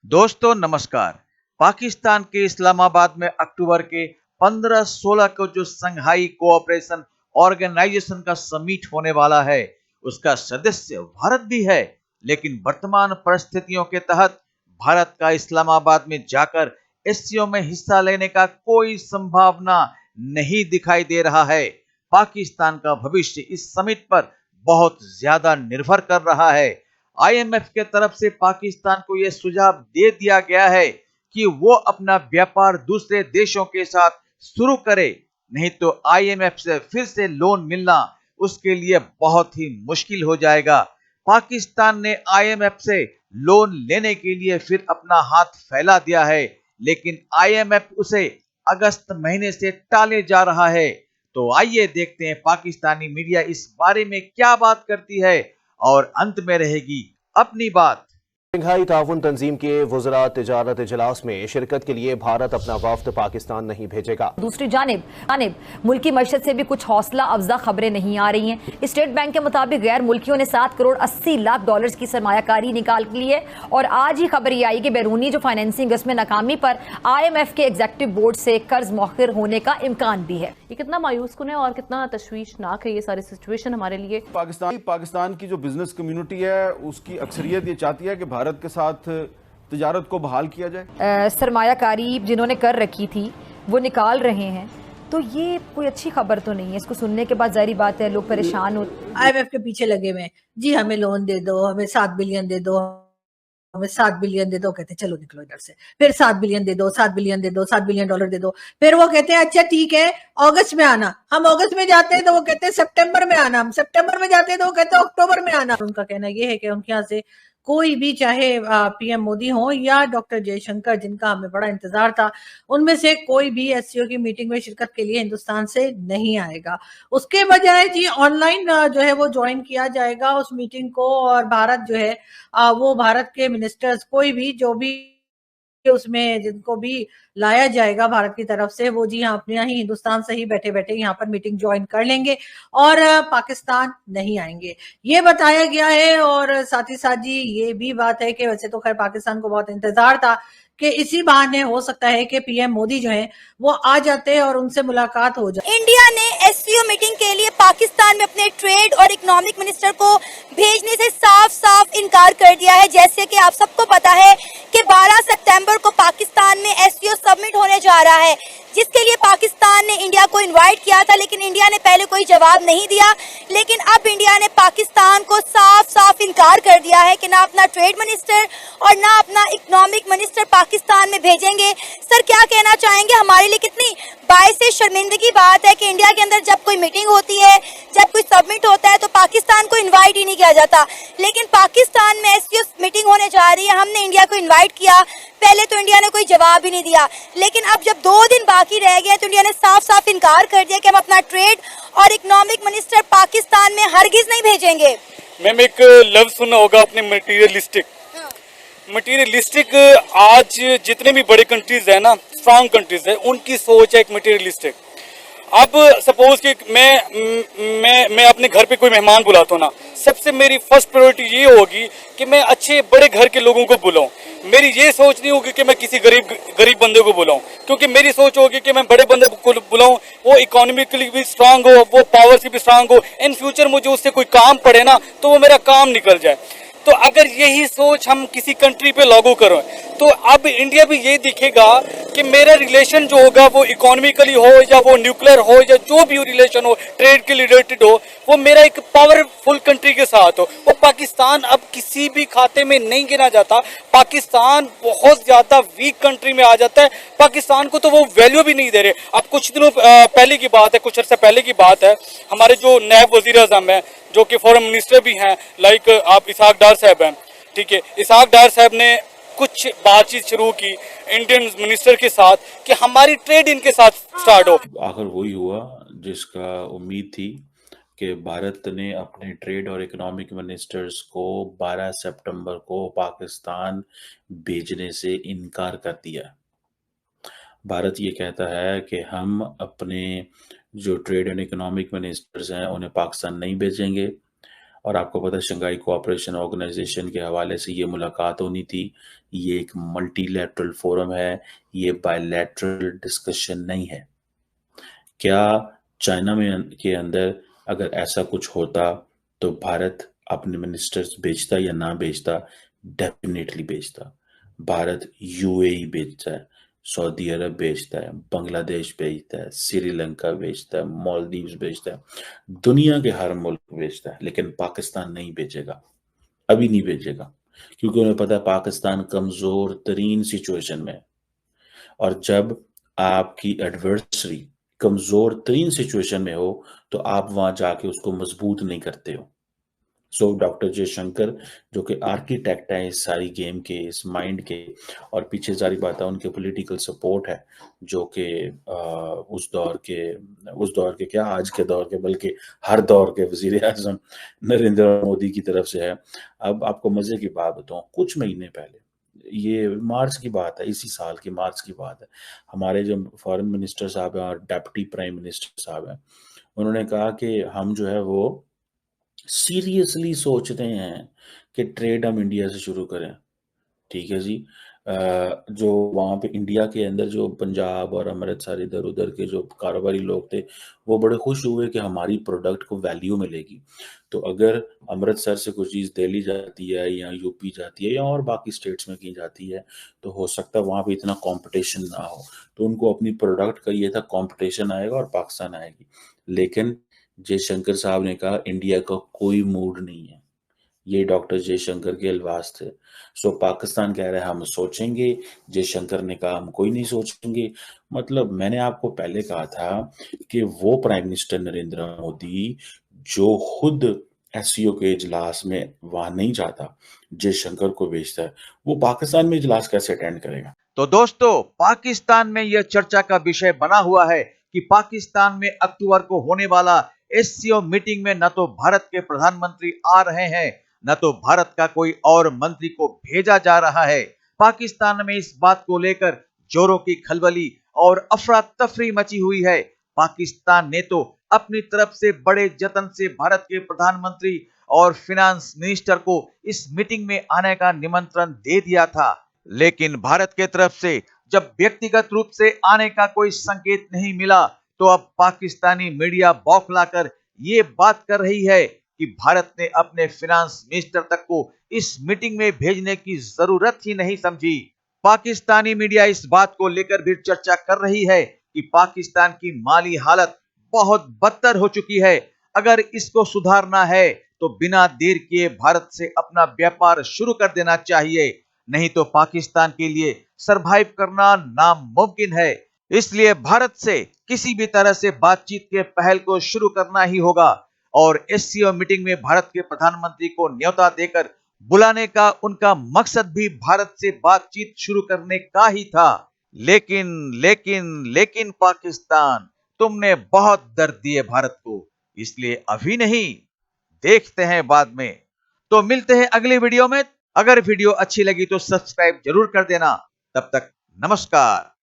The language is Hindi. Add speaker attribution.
Speaker 1: दोस्तों नमस्कार। पाकिस्तान के इस्लामाबाद में अक्टूबर के 15-16 को जो संघाई कोऑपरेशन ऑर्गेनाइजेशन का समिट होने वाला है, उसका सदस्य भारत भी है। लेकिन वर्तमान परिस्थितियों के तहत भारत का इस्लामाबाद में जाकर एससीओ में हिस्सा लेने का कोई संभावना नहीं दिखाई दे रहा है। पाकिस्तान का भविष्य इस समिट पर बहुत ज्यादा निर्भर कर रहा है। आईएमएफ के तरफ से पाकिस्तान को यह सुझाव दे दिया गया है कि वो अपना व्यापार दूसरे देशों के साथ शुरू करे, नहीं तो आईएमएफ से फिर से लोन मिलना उसके लिए बहुत ही मुश्किल हो जाएगा। पाकिस्तान ने आईएमएफ से लोन लेने के लिए फिर अपना हाथ फैला दिया है, लेकिन आईएमएफ उसे अगस्त महीने से टाले जा रहा है। तो आइए देखते हैं पाकिस्तानी मीडिया इस बारे में क्या बात करती है और अंत में रहेगी अपनी बात।
Speaker 2: शंघाई ताउन तंजीम के वज़रा तिजारत इजलास में शिरकत के लिए भारत अपना वफ्द पाकिस्तान नहीं भेजेगा।
Speaker 3: दूसरी जानिब मुल्की मईशत से भी कुछ हौसला अफजा खबरें नहीं आ रही हैं। स्टेट बैंक के मुताबिक गैर मुल्कियों ने 7 करोड़ 80 लाख डॉलर्स की सरमायाकारी निकाल ली है और आज ही खबर ये आई कि बैरूनी जो फाइनेंसिंग उसमें नाकामी पर IMF के एग्जीक्यूटिव बोर्ड से कर्ज मौखिर होने का इम्कान भी है।
Speaker 4: ये कितना मायूस कुन है और कितना तशवीशनाक है ये सारी सिचुएशन हमारे लिए।
Speaker 5: पाकिस्तान की जो बिजनेस कम्युनिटी है उसकी अक्सरियत ये चाहती है कि भारत के साथ तिजारत को बहाल किया जाए।
Speaker 3: सरमायाकारी जिन्होंने कर रखी थी वो निकाल रहे हैं, तो ये कोई अच्छी खबर तो नहीं है। इसको सुनने के बाद जाहिर बात है लोग परेशान हो।
Speaker 6: IMF के पीछे लगे हुए जी, हमें लोन दे दो, हमें 7 बिलियन दे दो, हमें 7 बिलियन दे दो। कहते चलो निकलो इधर से। फिर 7 बिलियन दे दो, 7 बिलियन दे दो, 7 बिलियन डॉलर दे दो। फिर वो कहते हैं अच्छा ठीक है अगस्त में आना। हम अगस्त में जाते हैं तो वो कहते हैं सितंबर में आना। हम सितंबर में जाते हैं तो वो कहते हैं अक्टूबर में आना। उनका कहना ये है कि उनके यहाँ से कोई भी, चाहे पीएम मोदी हो या डॉक्टर जयशंकर जिनका हमें बड़ा इंतजार था, उनमें से कोई भी एससीओ की मीटिंग में शिरकत के लिए हिंदुस्तान से नहीं आएगा। उसके बजाय जी ऑनलाइन जो है वो ज्वाइन किया जाएगा उस मीटिंग को, और भारत जो है वो भारत के मिनिस्टर्स कोई भी जो भी उसमें जिनको भी लाया जाएगा भारत की तरफ से, वो जी हाँ अपने यहाँ ही हिंदुस्तान से ही बैठे बैठे यहाँ पर मीटिंग ज्वाइन कर लेंगे और पाकिस्तान नहीं आएंगे, ये बताया गया है। और साथ ही साथ जी ये भी बात है कि वैसे तो खैर पाकिस्तान को बहुत इंतजार था कि इसी बहाने हो सकता है कि पीएम मोदी जो है वो आ जाते और उनसे मुलाकात हो जाए।
Speaker 7: इंडिया ने एससीओ मीटिंग के लिए पाकिस्तान में अपने ट्रेड और इकोनॉमिक मिनिस्टर को भेजने से साफ साफ इनकार कर दिया है। जैसे कि आप सबको पता है कि 12 सितंबर को पाकिस्तान में एससीओ समिट होने जा रहा है, जिसके लिए पाकिस्तान ने इंडिया को इनवाइट किया था, लेकिन इंडिया ने पहले कोई जवाब नहीं दिया। लेकिन अब इंडिया ने पाकिस्तान को साफ साफ इनकार कर दिया है कि ना अपना ट्रेड मिनिस्टर और ना अपना इकोनॉमिक मिनिस्टर पाकिस्तान में भेजेंगे। सर क्या कहना चाहेंगे, हमारे लिए कितनी बाइस से शर्मिंदगी बात है कि इंडिया के अंदर जब कोई मीटिंग होती है, जब कोई सबमिट होता है तो पाकिस्तान को इन्वाइट ही नहीं किया जाता, लेकिन पाकिस्तान में एससीओ मीटिंग होने जा रही है, हमने इंडिया को इन्वाइट किया, पहले तो इंडिया ने कोई जवाब ही नहीं दिया। लेकिन अब जब 2 दिन बाकी रह गए तो इंडिया ने साफ साफ इनकार कर दिया कि हम अपना ट्रेड और इकोनॉमिक मिनिस्टर पाकिस्तान में हरगिज नहीं भेजेंगे।
Speaker 8: मैम एक लफ्ज सुना होगा अपने मटीरियलिस्टिक। मटीरियलिस्टिक आज जितने भी बड़े कंट्रीज है ना, स्ट्रांग कंट्रीज है, उनकी सोच है एक मटीरियलिस्टिक। अब सपोज कि मैं अपने घर पे कोई मेहमान बुलाता हूँ ना, सबसे मेरी फर्स्ट प्रायोरिटी ये होगी कि मैं अच्छे बड़े घर के लोगों को बुलाऊं। मेरी ये सोच नहीं होगी कि मैं किसी गरीब बंदे को बुलाऊं, क्योंकि मेरी सोच होगी कि मैं बड़े बंदे को बुलाऊं, वो इकोनॉमिकली भी स्ट्रांग हो, वो पावर से भी स्ट्रांग हो, इन फ्यूचर मुझे उससे कोई काम पड़े ना तो वो मेरा काम निकल जाए। तो अगर यही सोच हम किसी कंट्री पे लागू करें तो अब इंडिया भी ये दिखेगा कि मेरा रिलेशन जो होगा वो इकोनॉमिकली हो या वो न्यूक्लियर हो या जो भी रिलेशन हो, ट्रेड के रिलेटेड हो, वो मेरा एक पावरफुल कंट्री के साथ हो। वो पाकिस्तान अब किसी भी खाते में नहीं गिना जाता, पाकिस्तान बहुत ज्यादा वीक कंट्री में आ जाता है। पाकिस्तान को तो वो वैल्यू भी नहीं दे रहे। अब कुछ दिनों पहले की बात है, कुछ अर्से पहले की बात है, हमारे जो नायब वजीर आजम है जो कि फॉरेन मिनिस्टर भी हैं, लाइक आप इसहाक डार साहब हैं, ठीक है, इसहाक डार साहब ने कुछ बातचीत शुरू की इंडियन मिनिस्टर के साथ कि हमारी ट्रेड इनके साथ स्टार्ट हो।
Speaker 9: आखिर वही हुआ जिसका उम्मीद थी कि भारत ने अपने ट्रेड और इकोनॉमिक मिनिस्टर्स को 12 सितंबर को पाकिस्तान भेजने से इनकार कर दिया। भारत ये कहता है कि हम अपने जो ट्रेड एंड इकोनॉमिक मिनिस्टर्स हैं उन्हें पाकिस्तान नहीं भेजेंगे और आपको पता है शंघाई कोऑपरेशन ऑर्गेनाइजेशन के हवाले से ये मुलाकात होनी थी। ये एक मल्टीलैटरल फोरम है, ये बायलैटरल डिस्कशन नहीं है। क्या चाइना में के अंदर अगर ऐसा कुछ होता तो भारत अपने मिनिस्टर्स भेजता या ना भेजता? डेफिनेटली भेजता। भारत यूएई भेजता है, सऊदी अरब भेजता है, बांग्लादेश भेजता है, श्रीलंका भेजता है, मालदीव्स भेजता है, दुनिया के हर मुल्क भेजता है, लेकिन पाकिस्तान नहीं भेजेगा, अभी नहीं भेजेगा, क्योंकि उन्हें पता है पाकिस्तान कमजोर तरीन सिचुएशन में है। और जब आपकी एडवर्सरी कमजोर तरीन सिचुएशन में हो तो आप वहां जाके उसको मजबूत नहीं करते हो। सो डॉक्टर जयशंकर जो कि आर्किटेक्ट है इस सारी गेम के, इस माइंड के, और पीछे सारी बात है उनके पॉलिटिकल सपोर्ट है जो कि उस दौर के क्या आज के दौर के बल्कि हर दौर के वजीर आजम नरेंद्र मोदी की तरफ से है। अब आपको मजे की बात बताऊं, कुछ महीने पहले, ये मार्च की बात है, इसी साल की मार्च की बात है, हमारे जो फॉरेन मिनिस्टर साहब हैं और डेप्टी प्राइम मिनिस्टर साहब हैं, उन्होंने कहा कि हम जो है वो सीरियसली सोचते हैं कि ट्रेड हम इंडिया से शुरू करें। ठीक है जी। जो वहाँ पे इंडिया के अंदर जो पंजाब और अमृतसर इधर उधर के जो कारोबारी लोग थे वो बड़े खुश हुए कि हमारी प्रोडक्ट को वैल्यू मिलेगी। तो अगर अमृतसर से कोई चीज़ दिल्ली जाती है या यूपी जाती है या और बाकी स्टेट्स में की जाती है तो हो सकता है वहाँ पे इतना कंपटीशन ना हो, तो उनको अपनी प्रोडक्ट का ये था कंपटीशन आएगा और पाकिस्तान आएगी। लेकिन जयशंकर साहब ने कहा इंडिया का कोई मूड नहीं है। ये डॉक्टर जयशंकर के अल्फाज थे। सो पाकिस्तान कह रहा है हम सोचेंगे, जयशंकर ने कहा हम कोई नहीं सोचेंगे। मतलब मैंने आपको पहले कहा था कि वो प्राइम मिनिस्टर नरेंद्र मोदी जो खुद एससीओ के इजलास में वहां नहीं जाता, जयशंकर को भेजता है, वो पाकिस्तान में इजलास कैसे अटेंड करेगा?
Speaker 1: तो दोस्तों, पाकिस्तान में यह चर्चा का विषय बना हुआ है कि पाकिस्तान में अक्टूबर को होने वाला एससीओ मीटिंग में न तो भारत के प्रधानमंत्री आ रहे हैं, न तो भारत का कोई और मंत्री को भेजा जा रहा है। पाकिस्तान में इस बात को लेकर जोरों की खलबली और अफरा तफरी मची हुई है। पाकिस्तान ने तो अपनी तरफ से बड़े जतन से भारत के प्रधानमंत्री और फिनांस मिनिस्टर को इस मीटिंग में आने का निमंत्रण दे दिया था, लेकिन भारत के तरफ से जब व्यक्तिगत रूप से आने का कोई संकेत नहीं मिला तो अब पाकिस्तानी मीडिया बौखलाकर ये बात कर रही है कि भारत ने अपने फिनांस मिनिस्टर तक को इस मीटिंग में भेजने की जरूरत ही नहीं समझी। पाकिस्तानी मीडिया इस बात को लेकर भी चर्चा कर रही है कि पाकिस्तान की माली हालत बहुत बदतर हो चुकी है। अगर इसको सुधारना है तो बिना देर किए भारत से अपना व्यापार शुरू कर देना चाहिए, नहीं तो पाकिस्तान के लिए सरवाइव करना नामुमकिन है। इसलिए भारत से किसी भी तरह से बातचीत के पहल को शुरू करना ही होगा और एससीओ मीटिंग में भारत के प्रधानमंत्री को न्योता देकर बुलाने का उनका मकसद भी भारत से बातचीत शुरू करने का ही था। लेकिन पाकिस्तान, तुमने बहुत दर्द दिए भारत को, इसलिए अभी नहीं, देखते हैं बाद में। तो मिलते हैं अगली वीडियो में। अगर वीडियो अच्छी लगी तो सब्सक्राइब जरूर कर देना। तब तक नमस्कार।